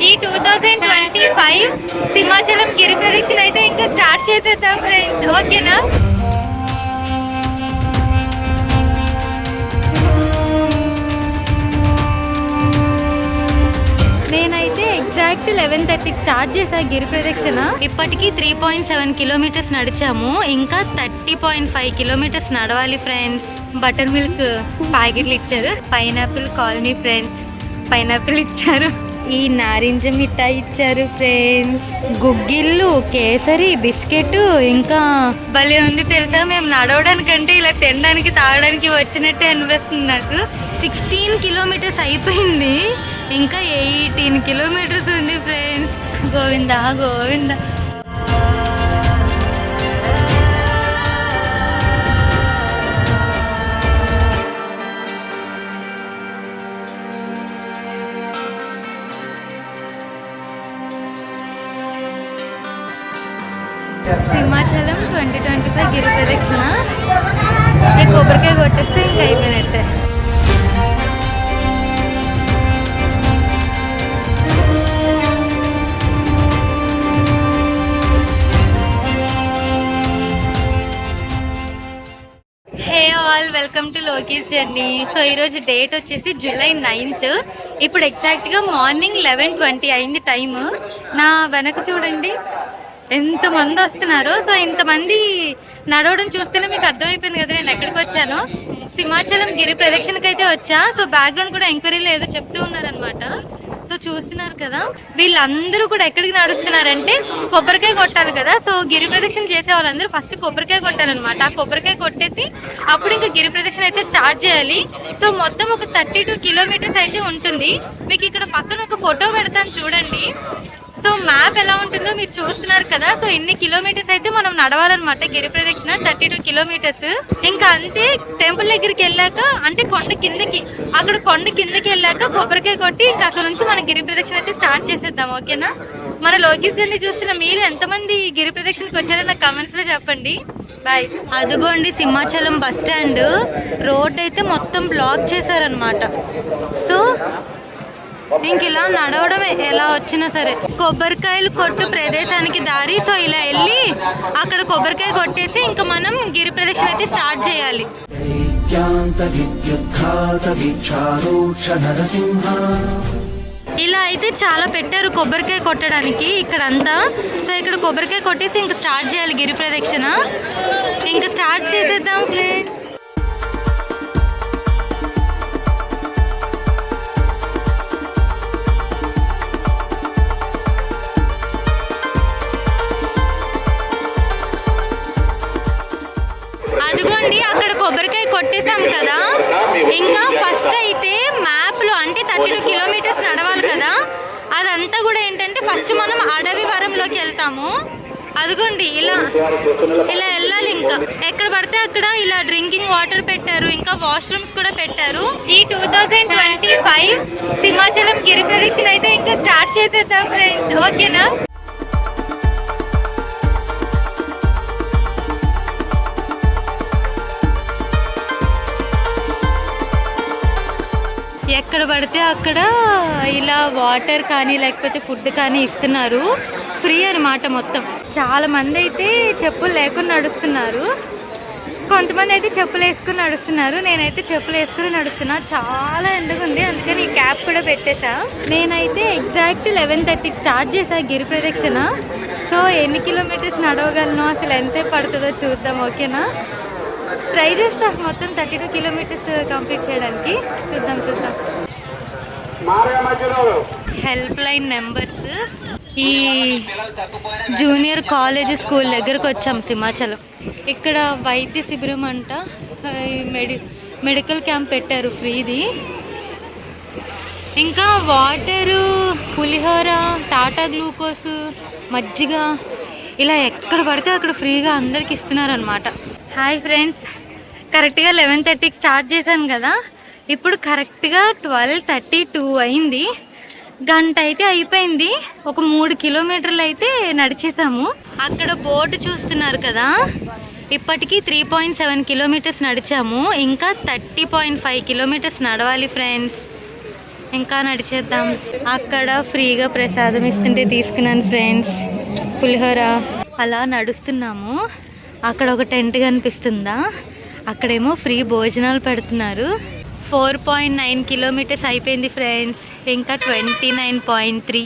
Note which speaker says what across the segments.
Speaker 1: ఈ 2025 సింహాచలం గిరి ప్రదక్షిణ అయితే ఇంకా స్టార్ట్ చేసేద్దాం ఫ్రెండ్స్, ఓకేనా? నేనైతే ఎగ్జాక్ట్ 11:30కి స్టార్ట్ చేశా గిరి ప్రదక్షిణ. ఇప్పటికీ 3.7 కిలోమీటర్స్ నడిచాము, ఇంకా 30.5 కిలోమీటర్స్ నడవాలి ఫ్రెండ్స్. బటర్ మిల్క్ ప్యాకెట్లు ఇచ్చారు, పైనాపిల్ కాలనీ ఫ్రెండ్స్ పైనాపిల్ ఇచ్చారు, ఈ నారింజ మిఠాయి ఇచ్చారు ఫ్రెండ్స్, గుగ్గిళ్ళు, కేసరి, బిస్కెట్, ఇంకా భలే ఉంది తెలుసా. మేము నడవడానికంటే ఇలా తినడానికి తాగడానికి వచ్చినట్టే అనిపిస్తుంది నాకు. 16 కిలోమీటర్స్ అయిపోయింది, ఇంకా 18 కిలోమీటర్స్ ఉంది ఫ్రెండ్స్. గోవిందా గోవిందా. సింహాచలం 2025 గిరి ప్రదక్షిణ. ఈ కొబ్బరికాయ కొట్టేస్తే ఇంకా అయిపోయినట్టే. Hey all, welcome to Loki's journey. So ఈరోజు డేట్ వచ్చేసి జూలై 9th. ఇప్పుడు ఎగ్జాక్ట్గా మార్నింగ్ 11:20 అయింది టైము. నా వెనక చూడండి ఎంతమంది వస్తున్నారు. సో ఇంతమంది నడవడం చూస్తేనే మీకు అర్థమైపోయింది కదా నేను ఎక్కడికి వచ్చాను. సింహాచలం గిరి ప్రదక్షిణకి అయితే వచ్చా. సో బ్యాక్గ్రౌండ్ కూడా ఎంక్వైరీలో ఏదో చెప్తూ ఉన్నారనమాట. సో చూస్తున్నారు కదా, వీళ్ళందరూ కూడా ఎక్కడికి నడుస్తున్నారంటే కొబ్బరికాయ కొట్టాలి కదా. సో గిరి ప్రదక్షిణ చేసే వాళ్ళందరూ ఫస్ట్ కొబ్బరికాయ కొట్టాలన్నమాట. ఆ కొబ్బరికాయ కొట్టేసి అప్పుడు ఇంకా గిరి ప్రదక్షిణ అయితే స్టార్ట్ చేయాలి. సో మొత్తం ఒక 32 కిలోమీటర్స్ అయితే ఉంటుంది. మీకు ఇక్కడ పక్కన ఒక ఫోటో పెడతాను చూడండి. సో మ్యాప్ ఎలా ఉంటుందో మీరు చూస్తున్నారు కదా. సో ఇన్ని కిలోమీటర్స్ అయితే మనం నడవాలన్నమాట గిరి ప్రదక్షిణ, 32 కిలోమీటర్స్. ఇంకా అంతే, టెంపుల్ దగ్గరికి వెళ్ళాక అంటే కొండ కిందకి, అక్కడ కొండ కిందకి వెళ్ళాక కొబ్బరికాయ కొట్టి ఇంకా అక్కడ నుంచి మన గిరి ప్రదక్షిణ అయితే స్టార్ట్ చేసేద్దాం, ఓకేనా? మన లోకేష్ జర్నీ చూస్తున్న మీరు ఎంతమంది గిరి ప్రదక్షిణకి వచ్చారో నాకు కమెంట్స్ లో చెప్పండి. బాయ్. అదిగోండి సింహాచలం బస్ స్టాండ్. రోడ్ అయితే మొత్తం బ్లాక్ చేశారనమాట. సో ఇంక ఇలా నడవడమే ఎలా వచ్చినా సరే. కొబ్బరికాయలు కొట్టు ప్రదేశానికి దారి. సో ఇలా వెళ్ళి అక్కడ కొబ్బరికాయ కొట్టేసి ఇంకా మనం గిరి ప్రదక్షిణ అయితే స్టార్ట్ చేయాలి. ఇలా అయితే చాలా పెట్టారు కొబ్బరికాయ కొట్టడానికి ఇక్కడంతా. సో ఇక్కడ కొబ్బరికాయ కొట్టేసి ఇంకా స్టార్ట్ చేయాలి గిరి ప్రదక్షిణ. ఇంకా స్టార్ట్ చేసేద్దాం ఫ్రెండ్స్. అదిగోండి అక్కడ కొబ్బరికాయ కొట్టేసాం కదా. ఇంకా ఫస్ట్ అయితే మ్యాప్లో అంటే 32 కిలోమీటర్స్ నడవాలి కదా. అదంతా కూడా ఏంటంటే ఫస్ట్ మనం అడవి వరంలోకి వెళ్తాము. అదిగోండి ఇలా ఇలా వెళ్ళాలి. ఇంకా ఎక్కడ పడితే అక్కడ ఇలా డ్రింకింగ్ వాటర్ పెట్టారు, ఇంకా వాష్రూమ్స్ కూడా పెట్టారు. ఈ 2025 సింహాచలం గిరి ప్రదక్షిణ అయితే ఇంకా స్టార్ట్ చేసేద్దాం ఫ్రెండ్స్, ఓకేనా? ఎక్కడ పడితే అక్కడ ఇలా వాటర్ కానీ లేకపోతే ఫుడ్ కానీ ఇస్తున్నారు, ఫ్రీ అనమాట మొత్తం. చాలా మంది అయితే చెప్పులు లేకుండా నడుస్తున్నారు, కొంతమంది అయితే చెప్పులు వేసుకుని నడుస్తున్నారు. నేనైతే చెప్పులు వేసుకుని నడుస్తున్నా, చాలా ఎండగా ఉంది, అందుకని ఈ క్యాప్ కూడా పెట్టేశా. నేనైతే ఎగ్జాక్ట్ 11:30కి స్టార్ట్ చేశా గిరి ప్రదక్షిణ. సో ఎన్ని కిలోమీటర్స్ నడవగలను, అసలు ఎంతసేపు పడుతుందో చూద్దాం, ఓకేనా? ట్రై చేస్తా మొత్తం 32 కిలోమీటర్స్ కంప్లీట్ చేయడానికి. చూద్దాం. Help line numbers. ఈ జూనియర్ కాలేజ్ స్కూల్ దగ్గరకు వచ్చాం సింహాచలం. ఇక్కడ వైద్య శిబిరం అంట, మెడికల్ క్యాంప్ పెట్టారు ఫ్రీది. ఇంకా వాటరు, పులిహోర, టాటా గ్లూకోస్, మజ్జిగ ఇలా ఎక్కడ పడితే అక్కడ ఫ్రీగా అందరికి ఇస్తున్నారు అనమాట. హాయ్ ఫ్రెండ్స్, కరెక్ట్గా 11:30కి స్టార్ట్ చేశాను కదా. ఇప్పుడు కరెక్ట్గా 12:32 అయింది. గంట అయితే అయిపోయింది. ఒక 3 కిలోమీటర్లు అయితే నడిచేసాము. అక్కడ బోర్డు చూస్తున్నారు కదా, ఇప్పటికీ 3.7 కిలోమీటర్స్ నడిచాము, ఇంకా 30.5 కిలోమీటర్స్ నడవాలి ఫ్రెండ్స్. ఇంకా నడిచేద్దాం. అక్కడ ఫ్రీగా ప్రసాదం ఇస్తుంటే తీసుకున్నాను ఫ్రెండ్స్, పులిహోర. అలా నడుస్తున్నాము. అక్కడ ఒక టెంట్ కనిపిస్తుందా, అక్కడేమో ఫ్రీ భోజనాలు పెడుతున్నారు. 4.9 కిలోమీటర్స్ అయిపోయింది ఫ్రెండ్స్, ఇంకా 29.3.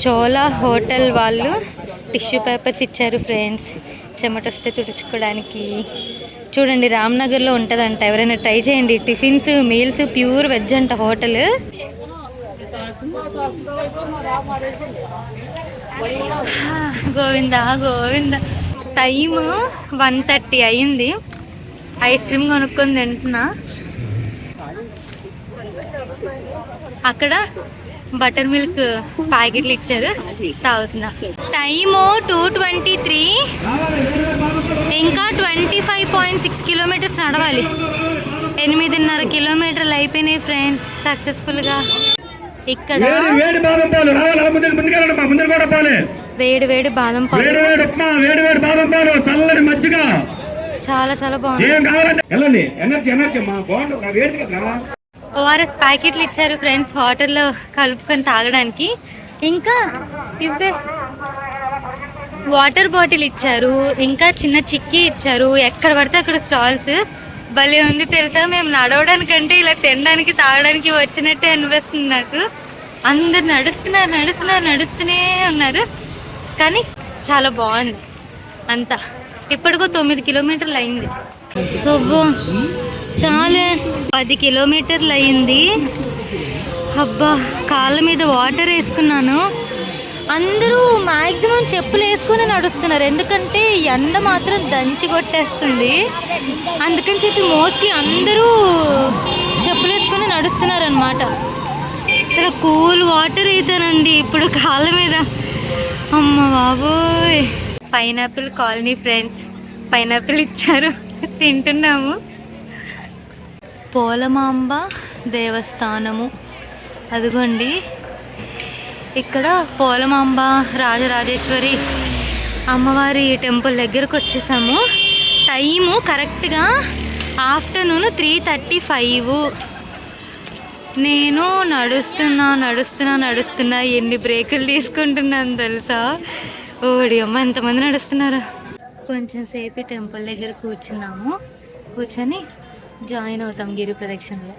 Speaker 1: చోలా హోటల్ వాళ్ళు టిష్యూ పేపర్స్ ఇచ్చారు ఫ్రెండ్స్, చెమట వస్తే తుడుచుకోవడానికి. చూడండి, రామ్నగర్లో ఉంటుందంట, ఎవరైనా ట్రై చేయండి. టిఫిన్స్, మీల్స్ ప్యూర్ వెజ్ అంట హోటల్. గోవిందా గోవిందా. టైము 1:30 అయింది. ఐస్ క్రీమ్ కొనుక్కొని తింటున్నా. అక్కడ బటర్ మిల్క్ ప్యాకెట్లు ఇచ్చారు, తాగుతున్నా. టైము 2:23, ఇంకా 25.6 కిలోమీటర్స్ నడవాలి. 8.5 కిలోమీటర్లు అయిపోయినాయి ఫ్రెండ్స్ సక్సెస్ఫుల్గా. ఇక్కడ వేడి వేడి బాదం పాలు, చల్లని మజ్జిగ, చాలా చాలా బాగుంది. ఓఆర్ఎస్ ప్యాకెట్లు ఇచ్చారు ఫ్రెండ్స్, వాటర్లో కలుపుకొని తాగడానికి. ఇంకా ఇవే వాటర్ బాటిల్ ఇచ్చారు, ఇంకా చిన్న చిక్కీ ఇచ్చారు. ఎక్కడ పడితే అక్కడ స్టాల్స్. భలే ఉంది తెలుసా, మేము నడవడానికంటే ఇలా తినడానికి తాగడానికి వచ్చినట్టే అనిపిస్తుంది నాకు. అందరు నడుస్తూనే ఉన్నారు, కానీ చాలా బాగుంది అంతా. ఇప్పటికో 9 కిలోమీటర్లు అయింది. చాలా 10 కిలోమీటర్లు అయింది. అబ్బా, కాళ్ళ మీద వాటర్ వేసుకున్నాను. అందరూ మ్యాక్సిమం చెప్పులు వేసుకుని నడుస్తున్నారు, ఎందుకంటే ఎండ మాత్రం దంచి కొట్టేస్తుంది. అందుకని చెప్పి మోస్ట్లీ అందరూ చెప్పులు వేసుకొని నడుస్తున్నారు అనమాట. అసలు కూల్ వాటర్ వేసానండి ఇప్పుడు కాళ్ళ మీద. అమ్మ బాబోయ్. పైనాపిల్ కాలనీ ఫ్రెండ్స్, పైనాపిల్ ఇచ్చారు, తింటున్నాము. పోలమాంబ దేవస్థానము, అదిగోండి ఇక్కడ పోలమాంబ రాజరాజేశ్వరి అమ్మవారి టెంపుల్ దగ్గరకు వచ్చేసాము. టైము కరెక్ట్గా ఆఫ్టర్నూన్ 3:35. నేను నడుస్తున్నా ఎన్ని బ్రేకులు తీసుకుంటున్నాను తెలుసా. ఓడి అమ్మ, ఎంతమంది నడుస్తున్నారా. కొంచెం సేపు టెంపుల్ దగ్గర కూర్చున్నాము, కూర్చొని జాయిన్ అవుతాం గిరి ప్రదక్షిణలో.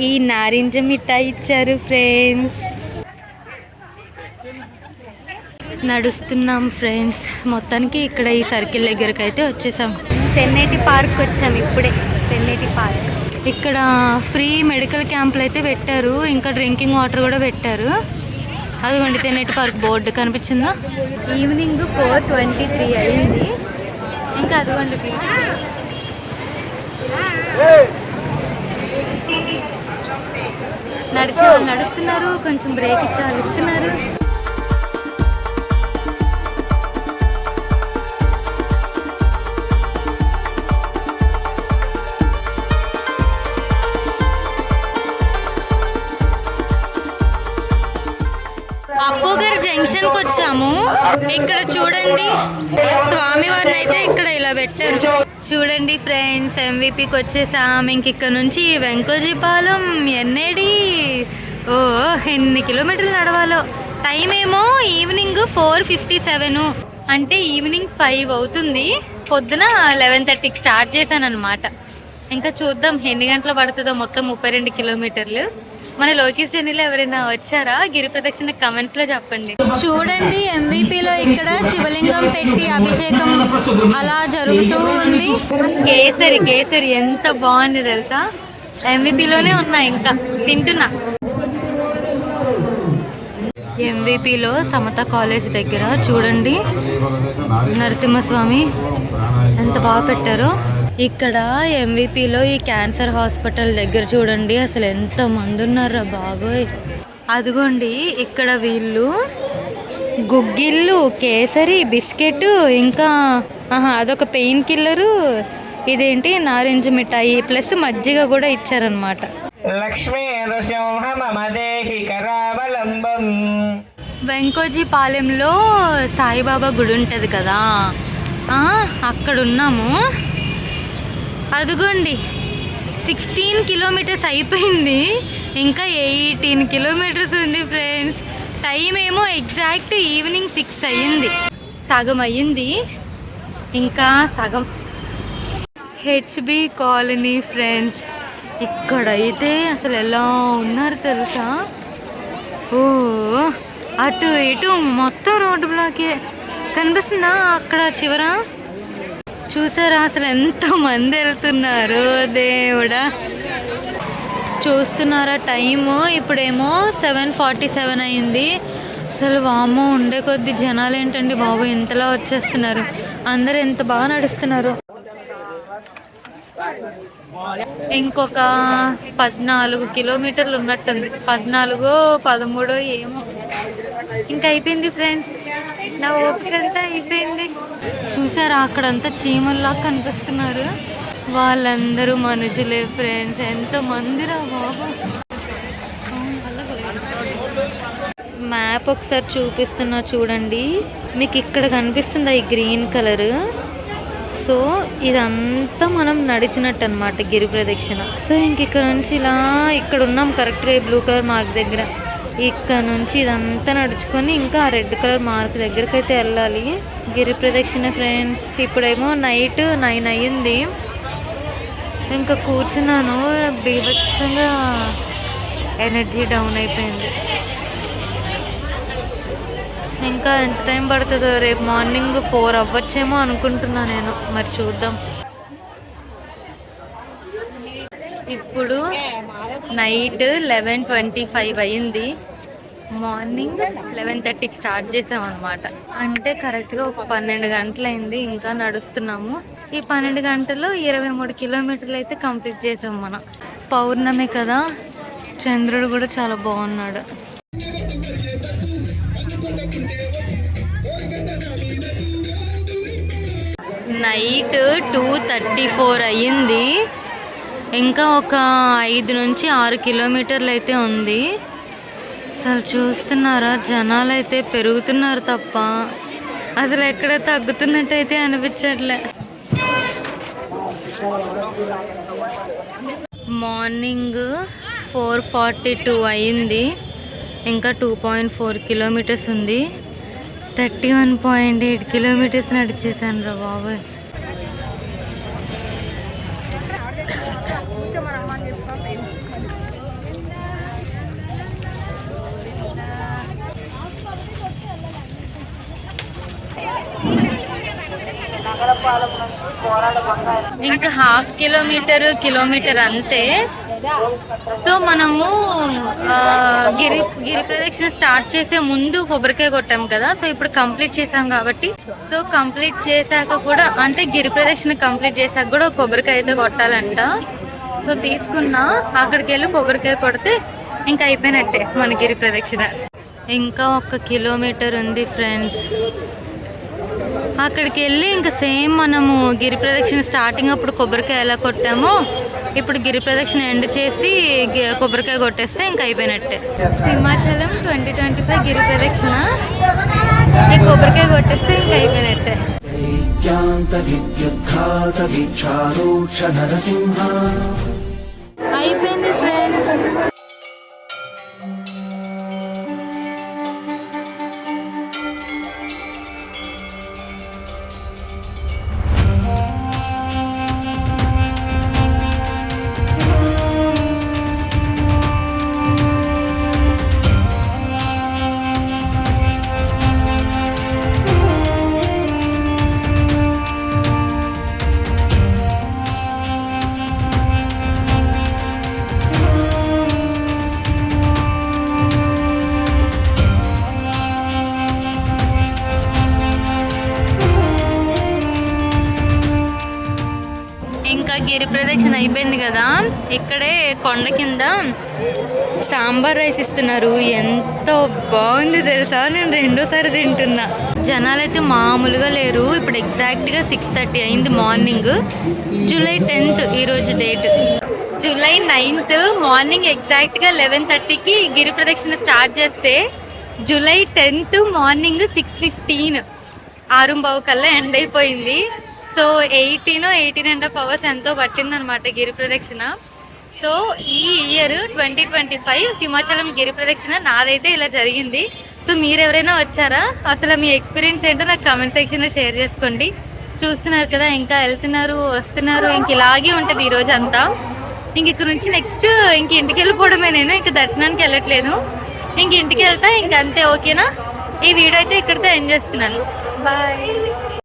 Speaker 1: ఈ నారింజ మిఠాయి ఇచ్చారు ఫ్రెండ్స్. నడుస్తున్నాం ఫ్రెండ్స్, మొత్తానికి ఇక్కడ ఈ సర్కిల్ దగ్గరకు అయితే వచ్చేసాం. తెన్నేటి పార్క్ వచ్చాము ఇప్పుడే. తెన్నేటి పార్క్ ఇక్కడ ఫ్రీ మెడికల్ క్యాంపులు అయితే పెట్టారు, ఇంకా డ్రింకింగ్ వాటర్ కూడా పెట్టారు. అదిగోండి తెన్నేటి పార్క్ బోర్డు కనిపించిందా. ఈవినింగ్ 4:23 అయింది. ఇంకా అదిగోండి బీచ్. నడిచే వాళ్ళు నడుస్తున్నారు, కొంచెం బ్రేక్ ఇచ్చే వాళ్ళు ఇస్తున్నారు. అబ్బోగర్ జంక్షన్కి వచ్చాము. ఇక్కడ చూడండి, స్వామివారిని అయితే ఇక్కడ ఇలా పెట్టారు. చూడండి ఫ్రెండ్స్, ఎంవిపికి వచ్చేసాం. ఇంక ఇక్కడ నుంచి వెంకోజీపాలెం, ఎన్నేడి, ఎన్ని కిలోమీటర్లు నడవాలో. టైం ఏమో ఈవినింగ్ 4:57, అంటే ఈవినింగ్ 5 అవుతుంది. పొద్దున 11:30కి స్టార్ట్ చేశాను అనమాట. ఇంకా చూద్దాం ఎన్ని గంటలు పడుతుందో. మొత్తం 32 కిలోమీటర్లు. మన లోకేష్ జర్నీలో ఎవరైనా వచ్చారా గిరి ప్రదక్షిణ, కమెంట్స్ లో చెప్పండి. చూడండి, ఎంవిపిలో ఇక్కడ శివలింగం పెట్టి అభిషేకం అలా జరుగుతూ ఉంది. కేసరి ఎంత బాగుంది తెలుసా. ఎంవిపిలోనే ఉన్నా, ఇంకా తింటున్నా. ఎంవిపిలో సమత కాలేజ్ దగ్గర చూడండి నరసింహస్వామి ఎంత బాగా పెట్టారో. ఇక్కడ ఎంవిపిలో ఈ క్యాన్సర్ హాస్పిటల్ దగ్గర చూడండి అసలు ఎంత మంది ఉన్నారా బాబోయ్. అదిగోండి ఇక్కడ వీళ్ళు గుగ్గిళ్ళు, కేసరి, బిస్కెట్, ఇంకా అదొక పెయిన్ కిల్లరు, ఇదేంటి నారింజ మిఠాయి ప్లస్ మజ్జిగ కూడా ఇచ్చారనమాట. వెంకోజీపాలెంలో సాయిబాబా గుడి ఉంటుంది కదా, అక్కడ ఉన్నాము. అదిగోండి 16 కిలోమీటర్స్ అయిపోయింది, ఇంకా 18 కిలోమీటర్స్ ఉంది ఫ్రెండ్స్. టైం ఏమో ఎగ్జాక్ట్ ఈవినింగ్ 6 అయ్యింది. సగం అయ్యింది, ఇంకా సగం. HB colony friends. ఇక్కడైతే అసలు ఎలా ఉన్నారు తెలుసా? ఓ అటు ఇటు మొత్తం రోడ్డు బ్లాకే కనిపిస్తుందా అక్కడ చివర? చూసారా అసలు ఎంతమంది వెళ్తున్నారు దేవుడా? చూస్తున్నారా టైము? ఇప్పుడేమో 7:47 అయింది. అసలు వామ్మో, ఉండే కొద్ది జనాలు ఏంటండి బాబు ఇంతలా వచ్చేస్తున్నారు. అందరు ఎంత బాగా నడుస్తున్నారు. ఇంకొక 14 కిలోమీటర్లు ఉన్నట్టుంది, 14-13 ఏమో. ఇంకా అయిపోయింది ఫ్రెండ్స్, నా ఓపిక అంతా అయిపోయింది. చూసారా అక్కడంతా చీమల్లా కనిపిస్తున్నారు. వాళ్ళందరూ మనుషులే ఫ్రెండ్స్. ఎంత మందిరా బాబు. మ్యాప్ ఒకసారి చూపిస్తున్నా చూడండి. మీకు ఇక్కడ కనిపిస్తుందా ఈ గ్రీన్ కలర్? సో ఇదంతా మనం నడిచినట్టు అనమాట గిరి ప్రదక్షిణ. సో ఇంక ఇక్కడ నుంచి ఇలా ఇక్కడ ఉన్నాం కరెక్ట్గా ఈ బ్లూ కలర్ మార్క్ దగ్గర. ఇక్కడ నుంచి ఇదంతా నడుచుకొని ఇంకా ఆ రెడ్ కలర్ మార్క్ దగ్గరికి అయితే వెళ్ళాలి. గిరి ప్రదక్షిణ ఫ్రెండ్స్. ఇప్పుడేమో నైట్ 9 అయ్యింది. ఇంకా కూర్చున్నాను, బీభత్సంగా ఎనర్జీ డౌన్ అయిపోయింది. ఇంకా ఎంత టైం పడుతుందో? రేపు మార్నింగ్ 4 అవ్వచ్చేమో అనుకుంటున్నా నేను, మరి చూద్దాం. ఇప్పుడు నైట్ 11:25 అయ్యింది. మార్నింగ్ 11:30కి స్టార్ట్ చేసాం అనమాట. అంటే కరెక్ట్గా ఒక 12 గంటలైంది. ఇంకా నడుస్తున్నాము. ఈ 12 గంటల్లో 23 కిలోమీటర్లు అయితే కంప్లీట్ చేసాం మనం. పౌర్ణమి కదా, చంద్రుడు కూడా చాలా బాగున్నాడు. నైట్ 2:34 అయ్యింది. ఇంకా ఒక 5-6 కిలోమీటర్లు అయితే ఉంది. అసలు చూస్తున్నారా జనాలు అయితే పెరుగుతున్నారు తప్ప అసలు ఎక్కడ తగ్గుతున్నట్టు అయితే అనిపించట్లే. మార్నింగ్ 4:42 అయ్యింది. ఇంకా 2.4 కిలోమీటర్స్ ఉంది. 31.8 కిలోమీటర్స్ నడిచేసాను రా బాబు. ఇంకా హాఫ్ కిలోమీటర్ అంతే. సో మనము గిరి ప్రదక్షిణ స్టార్ట్ చేసే ముందు కొబ్బరికాయ కొట్టాం కదా. సో ఇప్పుడు కంప్లీట్ చేసాం కాబట్టి, సో కంప్లీట్ చేశాక కూడా అంటే గిరి ప్రదక్షిణ కంప్లీట్ చేశాక కూడా కొబ్బరికాయ అయితే కొట్టాలంట. సో తీసుకున్నా, అక్కడికి వెళ్ళి కొబ్బరికాయ కొడితే ఇంకా అయిపోయినట్టే మన గిరి ప్రదక్షిణ. ఇంకా 1 కిలోమీటర్ ఉంది ఫ్రెండ్స్. అక్కడికి వెళ్ళి ఇంకా సేమ్ మనము గిరి ప్రదక్షిణ స్టార్టింగ్ అప్పుడు కొబ్బరికాయ ఎలా కొట్టామో ఇప్పుడు గిరి ప్రదక్షిణ ఎండ్ చేసి కొబ్బరికాయ కొట్టేస్తే ఇంకా అయిపోయినట్టే. సింహాచలం 2025 గిరి ప్రదక్షిణ, ఈ కొబ్బరికాయ కొట్టేస్తే ఇంకా అయిపోయినట్టే. అయిపోయింది ఫ్రెండ్స్. ఇంకా గిరి ప్రదక్షిణ అయిపోయింది కదా, ఇక్కడే కొండ కింద సాంబార్ రైస్ ఇస్తున్నారు. ఎంతో బాగుంది తెలుసా, నేను 2వ సారి తింటున్నా. జనాలు అయితే మామూలుగా లేరు. ఇప్పుడు ఎగ్జాక్ట్గా 6:30 అయింది మార్నింగ్. జూలై 10th ఈరోజు డేట్. జూలై 9th మార్నింగ్ ఎగ్జాక్ట్గా 11:30కి గిరి ప్రదక్షిణ స్టార్ట్ చేస్తే జూలై 10th మార్నింగ్ 6:15 6:15 కల్లా ఎండ్ అయిపోయింది. సో 18.5 hours ఎంతో పట్టిందనమాట గిరి ప్రదక్షిణ. సో ఈ ఇయర్ 2025 సింహాచలం గిరి ప్రదక్షిణ నాదైతే ఇలా జరిగింది. సో మీరు ఎవరైనా వచ్చారా? అసలు మీ ఎక్స్పీరియన్స్ ఏంటో నాకు కామెంట్ సెక్షన్లో షేర్ చేసుకోండి. చూస్తున్నారు కదా, ఇంకా వెళ్తున్నారు వస్తున్నారు, ఇంక ఇలాగే ఉంటుంది ఈరోజు అంతా. ఇంక ఇక్కడ నుంచి నెక్స్ట్ ఇంక ఇంటికి వెళ్ళిపోవడమే. నేను ఇంక దర్శనానికి వెళ్ళట్లేదు, ఇంక ఇంటికి వెళ్తా ఇంక అంతే. ఓకేనా? ఈ వీడియో అయితే ఇక్కడితో ఎండ్ చేస్తున్నాను. బాయ్.